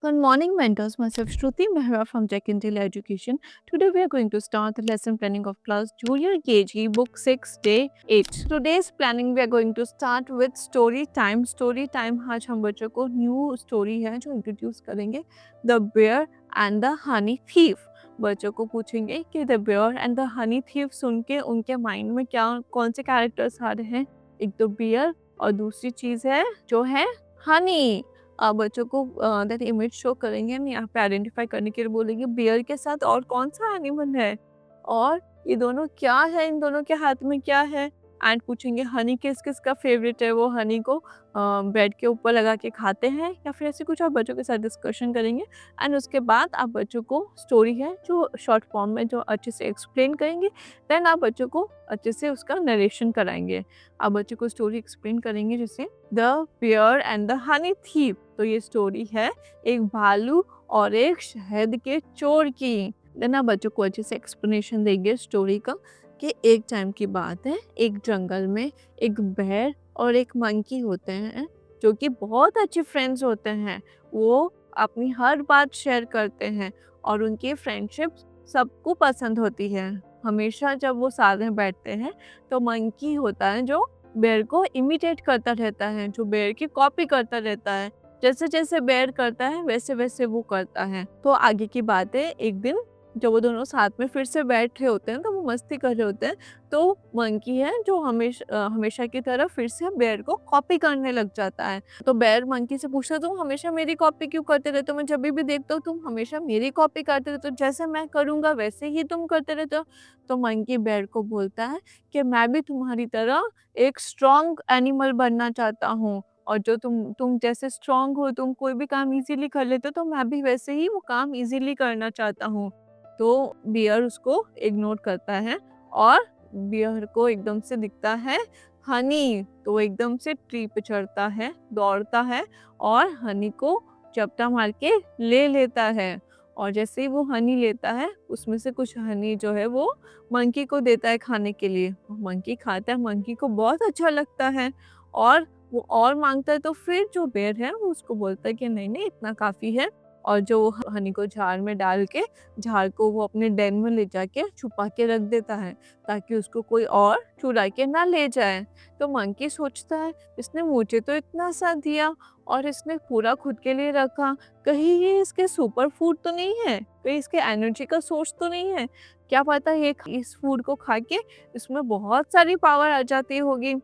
Good morning, mentors. Myself Shruti Mehra from Tech Intel Education. Today we are going to start the lesson planning of class Junior KG Book 6 Day 8. Today's planning we are going to start with story time. Story time आज हम बच्चों को new story है जो introduce करेंगे, the bear and the honey thief. बच्चों को पूछेंगे कि the bear and the honey thief सुन के उनके माइंड में क्या कौन से कैरेक्टर्स आ रहे हैं। एक तो बेयर और दूसरी चीज़ है जो है हनी। बच्चों को दैट इमेज शो करेंगे एंड यहाँ पे आइडेंटिफाई करने के लिए बोलेंगे बियर के साथ और कौन सा एनिमल है और ये दोनों क्या है, इन दोनों के हाथ में क्या है। एंड पूछेंगे हनी किस किस का फेवरेट है, वो हनी को ब्रेड के ऊपर लगा के खाते हैं या फिर ऐसे कुछ। आप बच्चों के साथ डिस्कशन करेंगे एंड उसके बाद आप बच्चों को स्टोरी है जो शॉर्ट फॉर्म में जो अच्छे से एक्सप्लेन करेंगे। देन आप बच्चों को अच्छे से उसका नरेशन कराएंगे। आप बच्चों को स्टोरी एक्सप्लेन करेंगे जैसे the bear and the honey thief. तो ये स्टोरी है एक भालू और एक शहद के चोर की। देन आप बच्चों को अच्छे से एक्सप्लेनेशन देंगे स्टोरी का कि एक टाइम की बात है, एक जंगल में एक बेयर और एक मंकी होते हैं जो कि बहुत अच्छे फ्रेंड्स होते हैं। वो अपनी हर बात शेयर करते हैं और उनकी फ्रेंडशिप सबको पसंद होती है। हमेशा जब वो साथ में बैठते हैं तो मंकी होता है जो बेयर को इमिटेट करता रहता है, जो बेयर की कॉपी करता रहता है। जैसे जैसे बेयर करता है वैसे वैसे वो करता है। तो आगे की बात है, एक दिन जब वो दोनों साथ में फिर से बैठ रहे होते हैं तो वो मस्ती कर रहे होते हैं। तो मंकी है जो हमेशा की तरह फिर से बेयर को कॉपी करने लग जाता है। तो बेयर मंकी से पूछता है तुम हमेशा मेरी कॉपी क्यों करते रहते हो, मैं जब भी देखता हूँ तुम हमेशा मेरी कॉपी करते रहते हो, जैसे मैं करूँगा वैसे ही तुम करते रहते हो। तो मंकी बेयर को बोलता है कि मैं भी तुम्हारी तरह एक स्ट्रॉन्ग एनिमल बनना चाहता हूँ और जो तुम जैसे स्ट्रॉन्ग हो, तुम कोई भी काम इजीली कर लेते हो, तो मैं भी वैसे ही वो काम इजीली करना चाहता हूँ। तो बियर उसको इग्नोर करता है और बियर को एकदम से दिखता है हनी। तो वो एकदम से ट्री पे चढ़ता है, दौड़ता है और हनी को चपटा मार के ले लेता है। और जैसे ही वो हनी लेता है उसमें से कुछ हनी जो है वो मंकी को देता है खाने के लिए। मंकी खाता है, मंकी को बहुत अच्छा लगता है और वो और मांगता है। तो फिर जो बेर है वो उसको बोलता है कि नहीं नहीं इतना काफ़ी है, और जो हनी को जार में डाल के झाड़ को वो अपने डेन में ले जाके छुपा के रख देता है ताकि उसको कोई और चुरा के ना ले जाए। तो मंकी सोचता है इसने मुझे तो इतना सा दिया और इसने पूरा खुद के लिए रखा, कहीं ये इसके सुपर फूड तो नहीं है, कहीं इसके एनर्जी का सोर्स तो नहीं है, क्या पता ये इस फूड को खा के इसमें बहुत सारी पावर आ जाती होगी।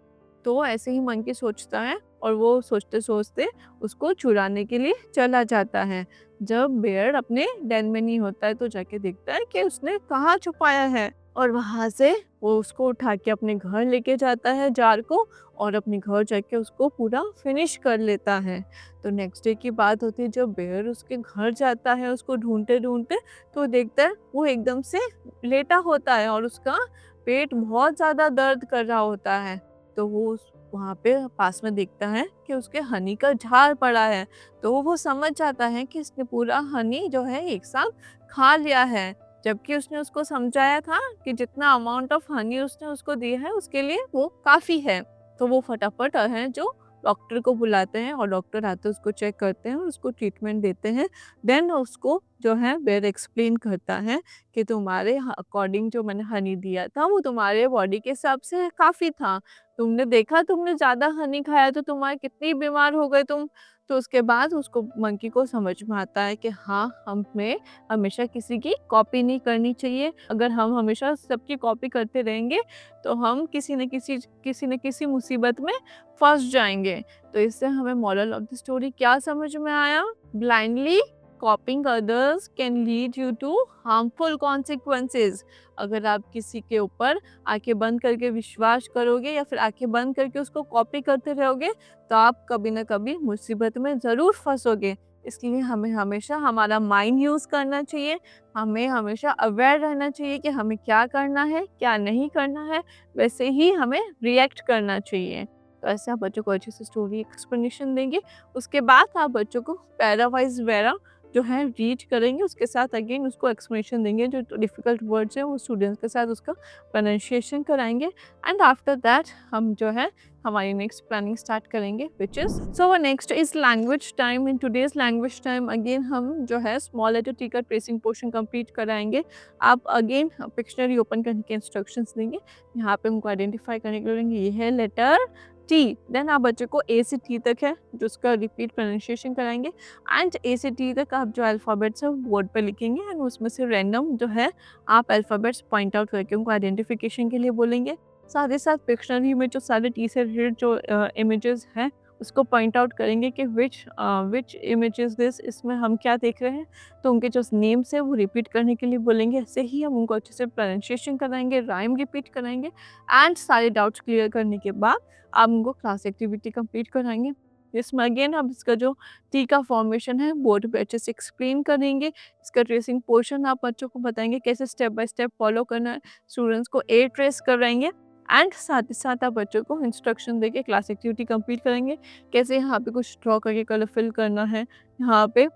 तो ऐसे ही मंकी सोचता है और वो सोचते सोचते उसको चुराने के लिए चला जाता है। जब बेयर अपने डेन में नहीं होता है तो जाके देखता है कि उसने कहाँ छुपाया है और वहाँ से वो उसको उठा के अपने घर लेके जाता है जार को, और अपने घर जाके उसको पूरा फिनिश कर लेता है। तो नेक्स्ट डे की बात होती है, जब बेयर उसके घर जाता है उसको ढूंढते ढूंढते तो देखता है वो एकदम से लेटा होता है और उसका पेट बहुत ज़्यादा दर्द कर रहा होता है। तो वो वहाँ पे पास में देखता है कि उसके हनी का झाड़ पड़ा है। तो वो समझ जाता है कि इसने पूरा हनी जो है एक साथ खा लिया है, जबकि उसने उसको समझाया था कि जितना अमाउंट ऑफ हनी उसने उसको दिया है उसके लिए वो काफ़ी है। तो वो फटाफट है जो डॉक्टर को बुलाते हैं और डॉक्टर आते उसको चेक करते हैं और उसको ट्रीटमेंट देते हैं। देन उसको जो है बेयर एक्सप्लेन करता है कि तुम्हारे अकॉर्डिंग जो मैंने हनी दिया था वो तुम्हारे बॉडी के हिसाब से काफ़ी था। तुमने देखा तुमने ज़्यादा हनी खाया तो तुम्हारे कितनी बीमार हो गए तुम। तो उसके बाद उसको मंकी को समझ में आता है कि हाँ, हमें हमेशा किसी की कॉपी नहीं करनी चाहिए। अगर हम हमेशा सबकी कॉपी करते रहेंगे तो हम किसी न किसी मुसीबत में फंस जाएंगे। तो इससे हमें मोरल ऑफ द स्टोरी क्या समझ में आया? Blindly copying others can lead you to harmful consequences. अगर आप किसी के ऊपर आंखें बंद करके विश्वास करोगे या फिर आंखें बंद करके उसको कॉपी करते रहोगे तो आप कभी ना कभी मुसीबत में ज़रूर फंसोगे। इसलिए हमें हमेशा हमारा माइंड यूज़ करना चाहिए, हमें हमेशा अवेयर रहना चाहिए कि हमें क्या करना है क्या नहीं करना है, वैसे ही हमें रिएक्ट करना चाहिए। तो ऐसे आप बच्चों को अच्छे से स्टोरी एक्सप्लेनेशन देंगे। उसके बाद आप बच्चों को पैरा वाइज वैरा जो है रीड करेंगे, उसके साथ अगेन उसको एक्सप्लेनेशन देंगे, जो डिफ़िकल्ट वर्ड्स हैं वो स्टूडेंट्स के साथ उसका प्रोनाउंसिएशन कराएँगे एंड आफ्टर दैट हम जो है हमारी नेक्स्ट प्लानिंग स्टार्ट करेंगे which is so next is language time. In today's language time again हम जो है स्मॉल लेटर टी का ट्रेसिंग पोर्शन कंप्लीट कराएँगे। आप अगेन पिक्शनरी ओपन करने के इंस्ट्रक्शंस देंगे। यहाँ पे हमको आइडेंटिफाई करने के लिए बोलेंगे ये है लेटर टी, देन आप बच्चे को ए से टी तक है जो उसका रिपीट प्रोनाउंसिएशन कराएँगे एंड ए से टी तक आप जो अल्फ़ाबेट्स है बोर्ड पे लिखेंगे एंड उसमें से रैंडम जो है आप अल्फ़ाबेट्स पॉइंट आउट करके उनको आइडेंटिफिकेशन के लिए बोलेंगे। साथ ही साथ पिक्शनरी में जो सारे टी से रिलेटेड जो इमेजेस हैं उसको पॉइंट आउट करेंगे कि विच इमेज इज़ दिस, इसमें हम क्या देख रहे हैं, तो उनके जो नेम्स है वो रिपीट करने के लिए बोलेंगे। ऐसे ही हम उनको अच्छे से प्रोनाउंसिएशन कराएँगे, राइम रिपीट कराएँगे एंड सारे डाउट्स क्लियर करने के बाद आप उनको क्लास एक्टिविटी कंप्लीट कराएँगे। इसमें अगेन आप इसका जो टी का फॉर्मेशन है बोर्ड पे अच्छे से एक्सप्लेन करेंगे। इसका ट्रेसिंग पोर्शन आप बच्चों को बताएँगे कैसे स्टेप बाय स्टेप फॉलो करना है। स्टूडेंट्स को ए ट्रेस कराएँगे एंड साथ ही साथ आप बच्चों को इंस्ट्रक्शन देके क्लास एक्टिविटी कंप्लीट करेंगे। कैसे यहाँ पे कुछ ड्रॉ करके कलर फिल करना है, यहाँ पे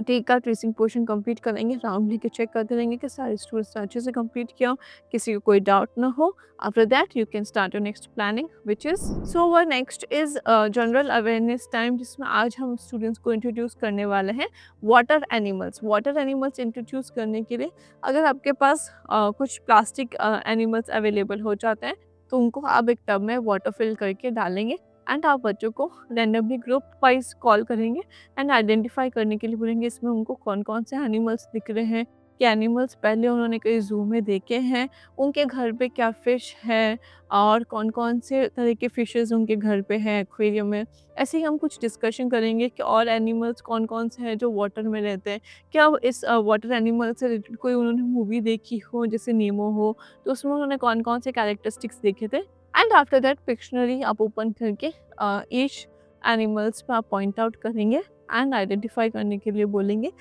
टी का ट्रेसिंग पोर्शन कंप्लीट करेंगे। राउंड लेके चेक करते रहेंगे कि सारे स्टूडेंट्स ने अच्छे से कंप्लीट किया हो, किसी को कोई डाउट ना हो। After that you can start your next planning which is so were next is general awareness time, जिसमें आज हम स्टूडेंट्स को इंट्रोड्यूस करने वाले हैं water animals. Water animals introduce करने के लिए अगर आपके पास कुछ प्लास्टिक एनिमल्स अवेलेबल हो जाते हैं तो उनको आप एक टब में वाटर फिल करके डालेंगे एंड आप बच्चों को रैंडमली ग्रुप वाइज कॉल करेंगे एंड आइडेंटिफाई करने के लिए बोलेंगे इसमें उनको कौन-कौन से एनिमल्स दिख रहे हैं, क्या एनिमल्स पहले उन्होंने कहीं ज़ू में देखे हैं, उनके घर पे क्या फ़िश है और कौन-कौन से तरह के फ़िशेज़ उनके घर पे हैं एक्वेरियम में। ऐसे ही हम कुछ डिस्कशन करेंगे कि और एनिमल्स कौन-कौन से हैं जो वाटर में रहते हैं। क्या इस वाटर एनिमल से रिलेटेड कोई उन्होंने मूवी देखी हो जैसे नेमो हो, तो उसमें उन्होंने कौन-कौन से कैरेक्टरिस्टिक्स देखे थे एंड आफ्टर दैट पिक्शनरी आप ओपन करके ईच एनिमल्स पे आप पॉइंट आउट करेंगे एंड आइडेंटिफाई करने के लिए बोलेंगे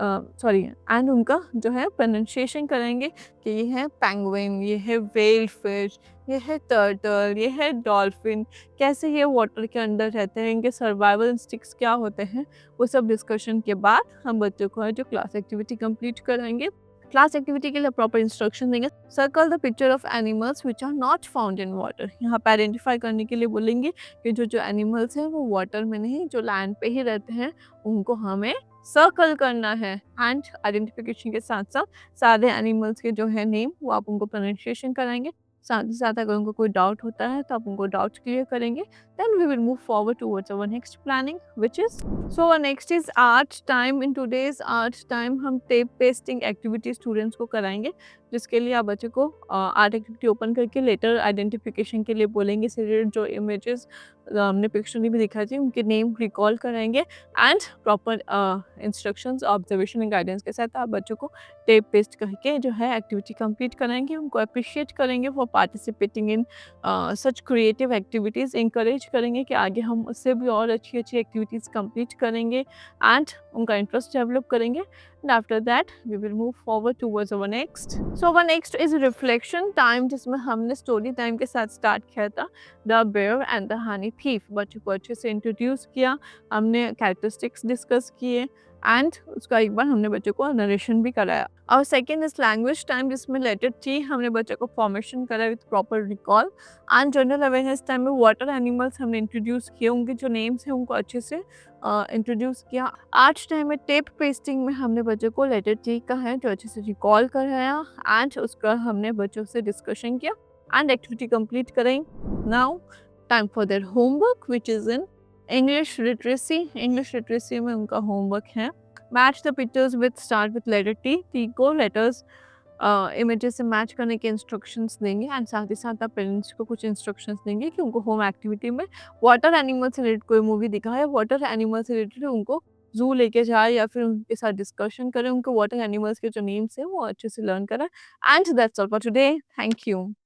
सॉरी एंड उनका जो है प्रोनाउंसिएशन करेंगे कि ये है पेंगुइन, ये है व्हेल फिश, ये है टर्टल, ये है डॉल्फिन, कैसे ये वाटर के अंदर रहते हैं, इनके सर्वाइवल इंस्टिंक्ट्स क्या होते हैं। वो सब डिस्कशन के बाद हम बच्चों को है जो क्लास एक्टिविटी कंप्लीट कराएंगे। क्लास एक्टिविटी के लिए प्रॉपर इंस्ट्रक्शन देंगे। Circle the picture of animals which are not found in water. यहाँ पे आइडेंटिफाई करने के लिए बोलेंगे कि जो एनिमल्स हैं वो वाटर में नहीं, जो लैंड पे ही रहते हैं, उनको हमें सर्कल करना है एंड आइडेंटिफिकेशन के साथ साथ सारे एनिमल्स के जो है नेम वो आप उनको प्रोनाउंसिएशन कराएंगे। साथ ही साथ अगर उनको कोई डाउट होता है तो आप उनको डाउट क्लियर करेंगे। Then we will move forward towards our next planning which is so next is art time. In today's art time हम टेप पेस्टिंग एक्टिविटी स्टूडेंट्स को कराएंगे, जिसके लिए आप बच्चे को आर्ट एक्टिविटी ओपन करके लेटर आइडेंटिफिकेशन के लिए बोलेंगे। इससे रिलेटेड जो इमेजेस हमने पिक्चर भी दिखाई थी उनके नेम रिकॉल कराएंगे and proper instructions observation and guidance के साथ आप बच्चों को टेप पेस्ट करके जो है एक्टिविटी कंप्लीट कराएंगे। उनको अप्रिशिएट करेंगे for participating in such creative activities, encourage करेंगे कि आगे हम उससे भी और अच्छी अच्छी एक्टिविटीज़ कंप्लीट करेंगे एंड उनका इंटरेस्ट डेवलप करेंगे। And after that we will move forward towards our next. So our next is reflection time, जिसमें हमने स्टोरी टाइम के साथ स्टार्ट किया था the bear and the honey thief. बच्चों को अच्छे से इंट्रोड्यूस किया, हमने कैरेक्टरिस्टिक्स डिस्कस किए एंड उसका एक बार हमने बच्चों को नरेशन भी कराया। और सेकेंड इज लैंग्वेज टाइम, जिसमें लेटर टी हमने बच्चों को फॉर्मेशन करा with proper recall and general awareness time में वाटर एनिमल्स हमने इंट्रोड्यूस किए, उनके जो नेम्स हैं उनको अच्छे से इंट्रोड्यूस किया। आर्ट टाइम में टेप पेस्टिंग में हमने बच्चों को लेटर टी का है जो अच्छे से रिकॉल कराया एंड उसका हमने बच्चों से डिस्कशन किया एंड एक्टिविटी कंप्लीट कराई। Now time for their homework which is in English literacy. English literacy में उनका होमवर्क है match the pictures with start with letter T. T को लेटर्स इमेजेस से मैच करने के इंस्ट्रक्शंस देंगे एंड साथ ही साथ आप पेरेंट्स को कुछ इंस्ट्रक्शंस देंगे कि उनको होम एक्टिविटी में वाटर एनिमल से रिलेटेड कोई मूवी दिखाए, वाटर एनिमल से रिलेटेड उनको जू लेके जाए या फिर उनके साथ डिस्कशन करें, उनको वाटर एनिमल्स के जो नेम्स हैं वो अच्छे से लर्न करें। And that's all for today. Thank you.